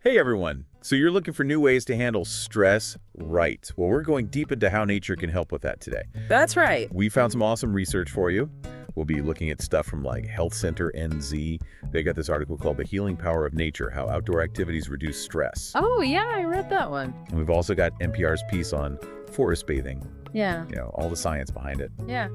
Hey everyone! So you're looking for new ways to handle stress, right? Well, we're going deep into how nature can help with that today. That's right. We found some awesome research for you. We'll be looking at stuff from like Health Center NZ. They got this article called The Healing Power of Nature, How Outdoor Activities Reduce Stress. Oh, yeah, I read that one. And we've also got NPR's piece on forest bathing, Yeah, all the science behind it. yeah.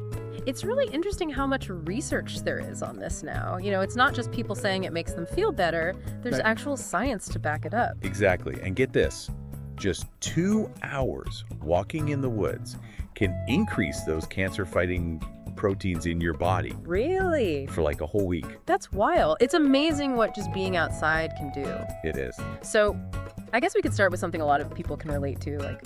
It's really interesting how much research there is on this now. It's not just people saying it makes them feel better. There's Right. actual science to back it up. Exactly. And get this, just 2 hours walking in the woods can increase those cancer-fighting proteins in your body Really? for like a whole week. That's wild. It's amazing what just being outside can do. It is. So, I guess we could start with something a lot of people can relate to, like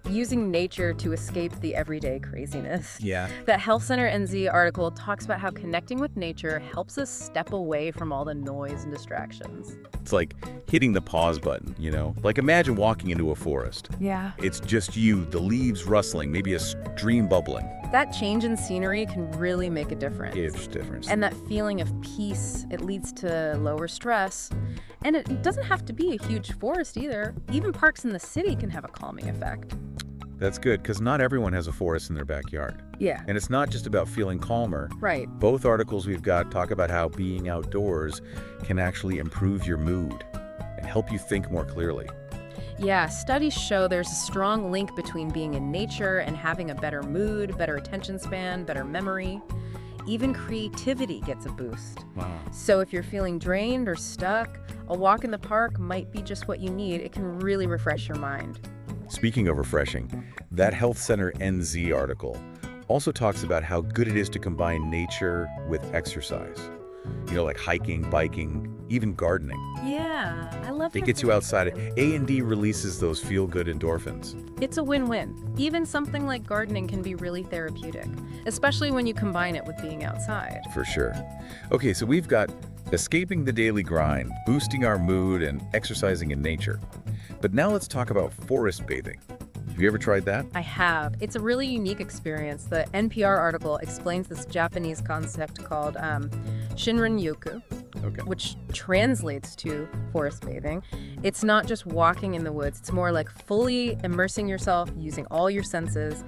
using nature to escape the everyday craziness. Yeah. That Health Center NZ article talks about how connecting with nature helps us step away from all the noise and distractions. It's like hitting the pause button, Like imagine walking into a forest. Yeah. It's just you, the leaves rustling, maybe a stream bubbling. That change in scenery can really make a difference. Huge difference. And that feeling of peace, it leads to lower stress. And it doesn't have to be a huge forest either. Even parks in the city can have a calming effect. That's good, because not everyone has a forest in their backyard. Yeah. And it's not just about feeling calmer. Right. Both articles we've got talk about how being outdoors can actually improve your mood and help you think more clearly. Yeah, studies show there's a strong link between being in nature and having a better mood, better attention span, better memory. Even creativity gets a boost. Wow. So if you're feeling drained or stuck, a walk in the park might be just what you need. It can really refresh your mind. Speaking of refreshing, that Health Center NZ article also talks about how good it is to combine nature with exercise. Like hiking, biking, even gardening. Yeah, I love It gets you outside. A&D releases those feel-good endorphins. It's a win-win. Even something like gardening can be really therapeutic, especially when you combine it with being outside. For sure. Okay, so we've got escaping the daily grind, boosting our mood, and exercising in nature. But now let's talk about forest bathing. Have you ever tried that? I have. It's a really unique experience. The NPR article explains this Japanese concept called Shinrin-yoku, Okay. which translates to forest bathing. It's not just walking in the woods. It's more like fully immersing yourself using all your senses,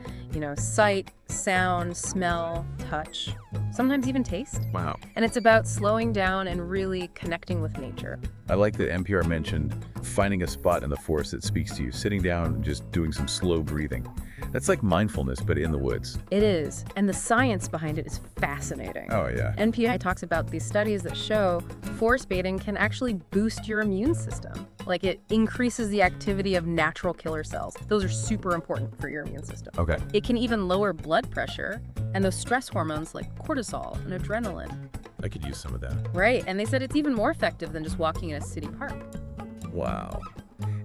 sight, sound, smell, touch, sometimes even taste. Wow. And it's about slowing down and really connecting with nature. I like that NPR mentioned finding a spot in the forest that speaks to you, sitting down and just doing some slow breathing. That's like mindfulness, but in the woods. It is. And the science behind it is fascinating. Oh, yeah. NPI talks about these studies that show forest bathing can actually boost your immune system. Like it increases the activity of natural killer cells. Those are super important for your immune system. Okay. It can even lower blood pressure and those stress hormones like cortisol and adrenaline. I could use some of that. Right. And they said it's even more effective than just walking in a city park. Wow.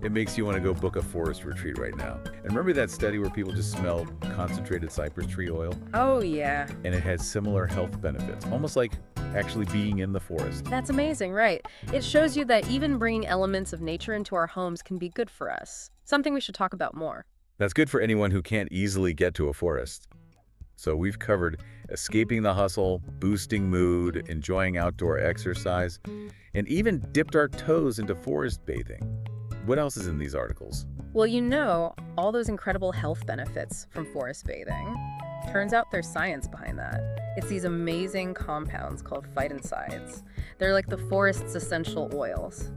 It makes you want to go book a forest retreat right now. And remember that study where people just smelled concentrated cypress tree oil? Oh, yeah. And it had similar health benefits, almost like actually being in the forest. That's amazing, right? It shows you that even bringing elements of nature into our homes can be good for us. Something we should talk about more. That's good for anyone who can't easily get to a forest. So we've covered escaping the hustle, boosting mood, enjoying outdoor exercise, and even dipped our toes into forest bathing. What else is in these articles? Well, all those incredible health benefits from forest bathing. Turns out there's science behind that. It's these amazing compounds called phytoncides. They're like the forest's essential oils.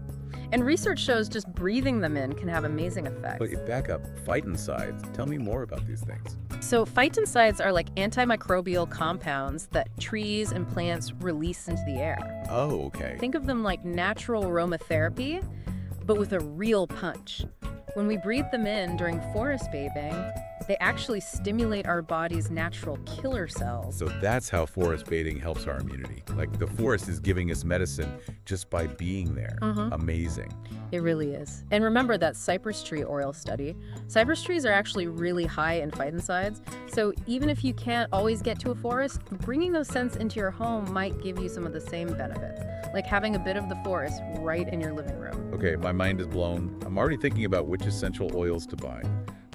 And research shows just breathing them in can have amazing effects. But back up, phytoncides. Tell me more about these things. So phytoncides are like antimicrobial compounds that trees and plants release into the air. Oh, okay. Think of them like natural aromatherapy, but with a real punch. When we breathe them in during forest bathing, they actually stimulate our body's natural killer cells. So that's how forest bathing helps our immunity. Like the forest is giving us medicine just by being there. Amazing. It really is. And remember that cypress tree oil study. Cypress trees are actually really high in phytoncides. So even if you can't always get to a forest, bringing those scents into your home might give you some of the same benefits, like having a bit of the forest right in your living room. Okay, my mind is blown. I'm already thinking about which essential oils to buy.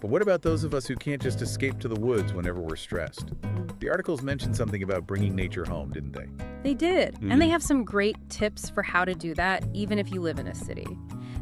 But what about those of us who can't just escape to the woods whenever we're stressed? The articles mentioned something about bringing nature home, didn't they? They did. And they have some great tips for how to do that, even if you live in a city.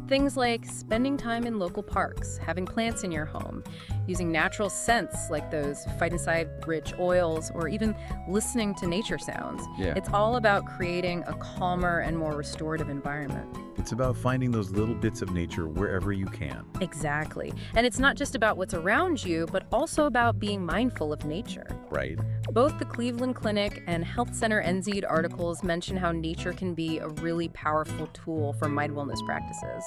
Things like spending time in local parks, having plants in your home, using natural scents like those phytoncide-rich oils, or even listening to nature sounds. Yeah. It's all about creating a calmer and more restorative environment. It's about finding those little bits of nature wherever you can. Exactly. And it's not just about what's around you, but also about being mindful of nature. Right? Both the Cleveland Clinic and Health Center NZ articles mention how nature can be a really powerful tool for mindfulness practices,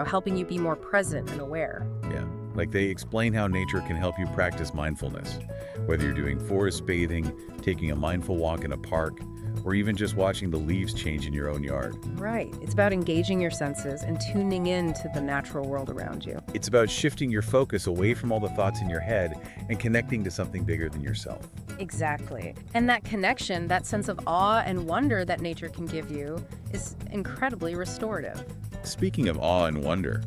helping you be more present and aware. Yeah. Like they explain how nature can help you practice mindfulness, whether you're doing forest bathing, taking a mindful walk in a park, or even just watching the leaves change in your own yard. Right. It's about engaging your senses and tuning in to the natural world around you. It's about shifting your focus away from all the thoughts in your head and connecting to something bigger than yourself. Exactly. And that connection, that sense of awe and wonder that nature can give you, is incredibly restorative. Speaking of awe and wonder,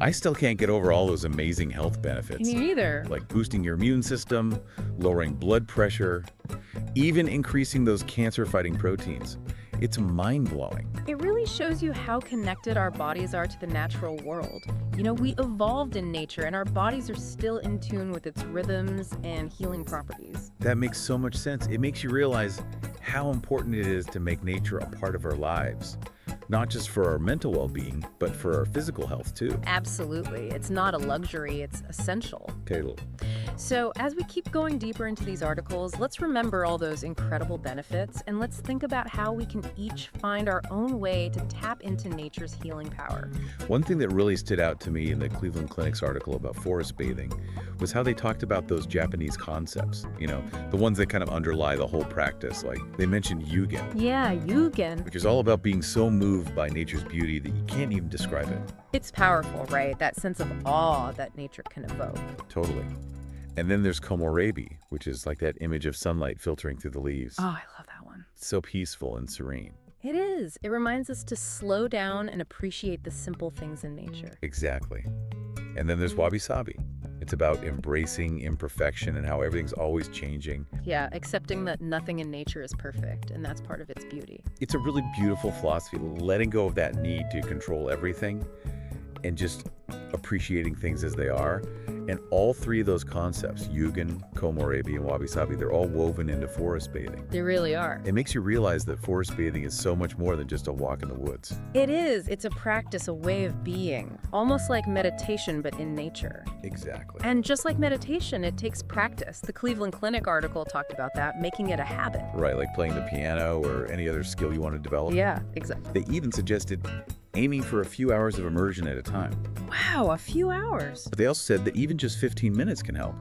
I still can't get over all those amazing health benefits. Me either. Like boosting your immune system, lowering blood pressure, even increasing those cancer-fighting proteins. It's mind-blowing. It really shows you how connected our bodies are to the natural world. We evolved in nature, and our bodies are still in tune with its rhythms and healing properties. That makes so much sense. It makes you realize how important it is to make nature a part of our lives. Not just for our mental well-being, but for our physical health too. Absolutely. It's not a luxury, it's essential. Totally. So as we keep going deeper into these articles, let's remember all those incredible benefits, and let's think about how we can each find our own way to tap into nature's healing power. One thing that really stood out to me in the Cleveland Clinic's article about forest bathing was how they talked about those Japanese concepts, the ones that kind of underlie the whole practice. Like they mentioned yugen. Yeah, yugen. Which is all about being so moved by nature's beauty that you can't even describe it. It's powerful, right? That sense of awe that nature can evoke. Totally. And then there's komorebi, which is like that image of sunlight filtering through the leaves. Oh, I love that one. It's so peaceful and serene. It is. It reminds us to slow down and appreciate the simple things in nature. Exactly. And then there's wabi-sabi. It's about embracing imperfection and how everything's always changing. Yeah, accepting that nothing in nature is perfect, and that's part of its beauty. It's a really beautiful philosophy, letting go of that need to control everything and just appreciating things as they are. And all three of those concepts, yugen, komorebi, and wabi-sabi, they're all woven into forest bathing. They really are. It makes you realize that forest bathing is so much more than just a walk in the woods. It is. It's a practice, a way of being, almost like meditation, but in nature. Exactly. And just like meditation, it takes practice. The Cleveland Clinic article talked about that, making it a habit. Right, like playing the piano or any other skill you want to develop. Yeah, exactly. They even suggested aiming for a few hours of immersion at a time. Wow, a few hours. But they also said that even just 15 minutes can help.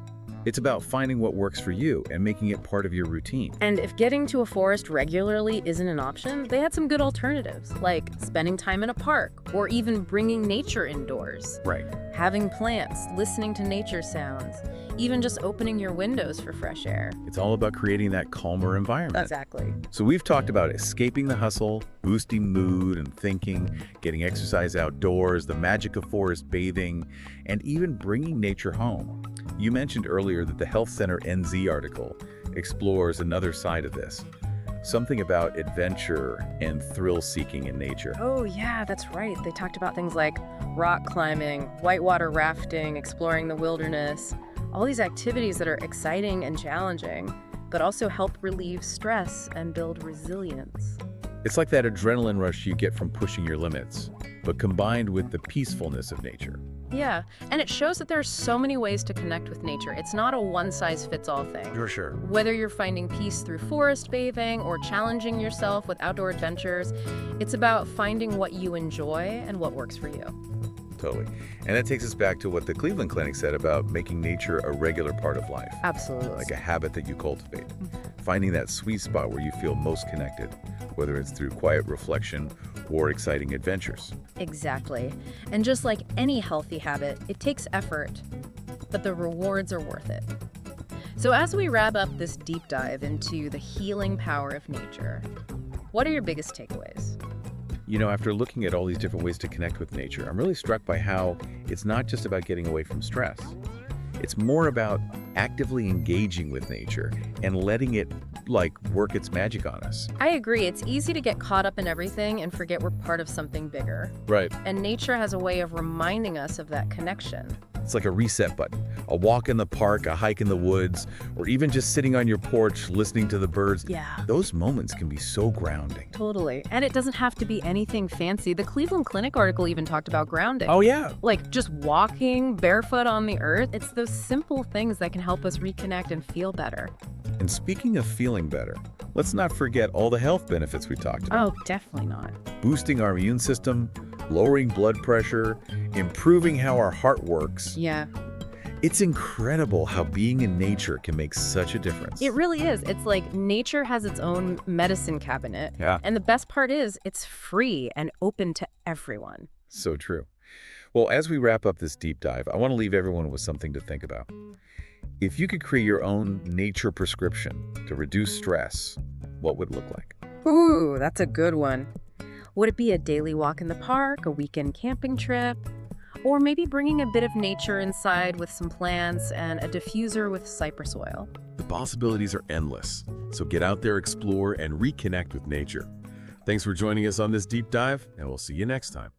It's about finding what works for you and making it part of your routine. And if getting to a forest regularly isn't an option, they had some good alternatives, like spending time in a park or even bringing nature indoors. Right. Having plants, listening to nature sounds, even just opening your windows for fresh air. It's all about creating that calmer environment. Exactly. So we've talked about escaping the hustle, boosting mood and thinking, getting exercise outdoors, the magic of forest bathing, and even bringing nature home. You mentioned earlier that the Health Center NZ article explores another side of this. Something about adventure and thrill-seeking in nature. Oh yeah, that's right. They talked about things like rock climbing, whitewater rafting, exploring the wilderness, all these activities that are exciting and challenging, but also help relieve stress and build resilience. It's like that adrenaline rush you get from pushing your limits, but combined with the peacefulness of nature. Yeah, and it shows that there are so many ways to connect with nature. It's not a one-size-fits-all thing. For sure. Whether you're finding peace through forest bathing or challenging yourself with outdoor adventures, it's about finding what you enjoy and what works for you. Totally. And that takes us back to what the Cleveland Clinic said about making nature a regular part of life. Absolutely. Like a habit that you cultivate. Finding that sweet spot where you feel most connected, whether it's through quiet reflection or exciting adventures. Exactly. And just like any healthy habit, it takes effort, but the rewards are worth it. So as we wrap up this deep dive into the healing power of nature, what are your biggest takeaways? After looking at all these different ways to connect with nature, I'm really struck by how it's not just about getting away from stress. It's more about actively engaging with nature and letting it, like, work its magic on us. I agree. It's easy to get caught up in everything and forget we're part of something bigger. Right. And nature has a way of reminding us of that connection. It's like a reset button. A walk in the park, a hike in the woods, or even just sitting on your porch listening to the birds. Yeah. Those moments can be so grounding. Totally. And it doesn't have to be anything fancy. The Cleveland Clinic article even talked about grounding. Oh, yeah. Like just walking barefoot on the earth. It's those simple things that can help us reconnect and feel better. And speaking of feeling better, let's not forget all the health benefits we talked about. Oh, definitely not. Boosting our immune system, lowering blood pressure, improving how our heart works. Yeah. It's incredible how being in nature can make such a difference. It really is. It's like nature has its own medicine cabinet. Yeah. And the best part is it's free and open to everyone. So true. Well, as we wrap up this deep dive, I want to leave everyone with something to think about. If you could create your own nature prescription to reduce stress, what would it look like? Ooh, that's a good one. Would it be a daily walk in the park, a weekend camping trip, or maybe bringing a bit of nature inside with some plants and a diffuser with cypress oil? The possibilities are endless, so get out there, explore, and reconnect with nature. Thanks for joining us on this deep dive, and we'll see you next time.